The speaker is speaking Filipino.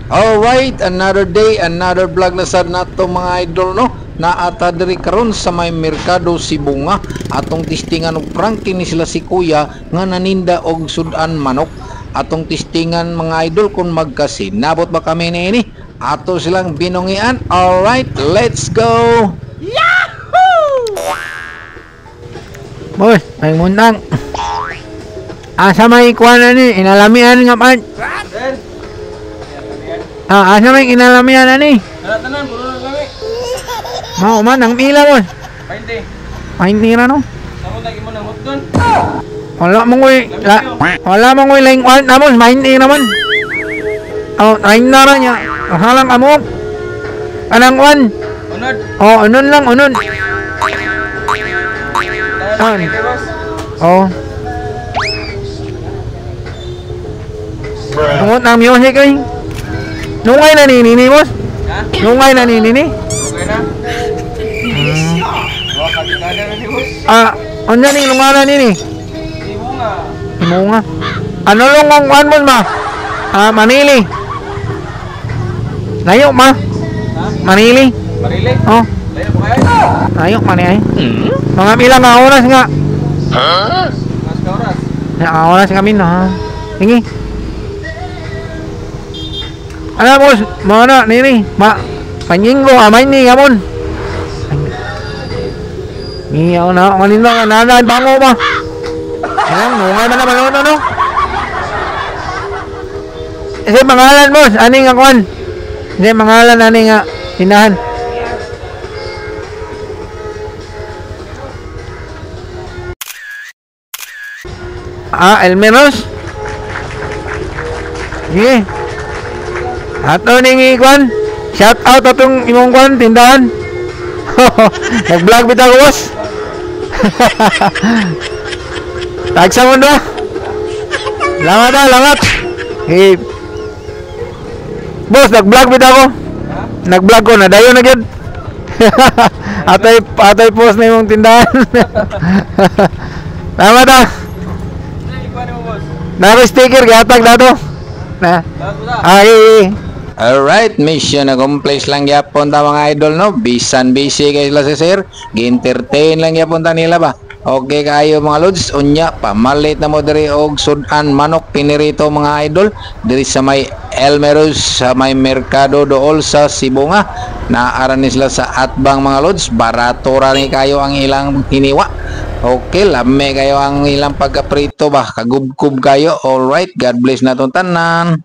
Alright, another day, another vlog na sad nato mga idol, no? Naata diri karon sa may merkado Sibunga. Atong testingan og prank kini sila si Kuya nga naninda og sudan manok. Atong testingan mga idol kung magkasinabot ba kami niini. Ato silang binungian. Alright, let's go! Yahoo! Boss, may mundang. Asa may kuha na ni, inalamian nga man. Asa may inalamian na ni. Tanan, puno na kami. Mao man, ang pila boss. 20. Pahinti na no. Samo lagi mo nang hutdon. Wala mong ko'y laing kuha na boss, pahinti naman. Oh, train na rin niya. Halang amok. Anang kuhan. Unod. Oh, unon lang, unon. Tanan, boss. Oh. Tungot ng music ay. Nungay na nini boss. Ha? Nungay na nini. Okay na. Wa ka tingala na ni boss. Ano ni nungana nini? Di bunga. Munga. Ano long ang kuhan mo ma? Manili. Layo ma. Ha? Manili. Marile. Oh, Layo pa kayo. layo man ay. Mga ilang nga oras nga. Mas ka oras. Na oras kami na. Tingi. Ano boss? Mana nini? Panyinggo amay ni gamon. Iyaw na kanina na bango ba? Alam mo ngay man naman no. Kasi pangalan boss, ani nga kon? Hindi pangalan ani nga tinahan. Elmeros. Sige. Ato ning ikwan. Shout out atong imong kwan tindahan. Nag-vlog bitaw boss. Tagsa mo do. Lamat. Hey. Boss, nag-vlog bitaw ko. Nag-vlog ko na dayon na gyud. atay post na imong tindahan. Lamat ah. Ay, ikuha mo boss. Naro sticker gatag dato. Na. Ay. Alright, mission accomplish lang yapon ta mga idol, no? Bisan busy kay sila si sir. Gi-entertain lang yapon ta nila ba? Okay kayo mga lods, unya pamalit na mo diri og sudan manok pinirito mga idol diri sa may Elmeros sa may merkado dool sa Sibunga. Naaran ni sila sa atbang mga lods, barato ra ni kayo ang ilang hiniwa. Okay, lame kayo ang ilang pagkaprito ba? Kagubkub kayo. Alright, God bless na tong tanan.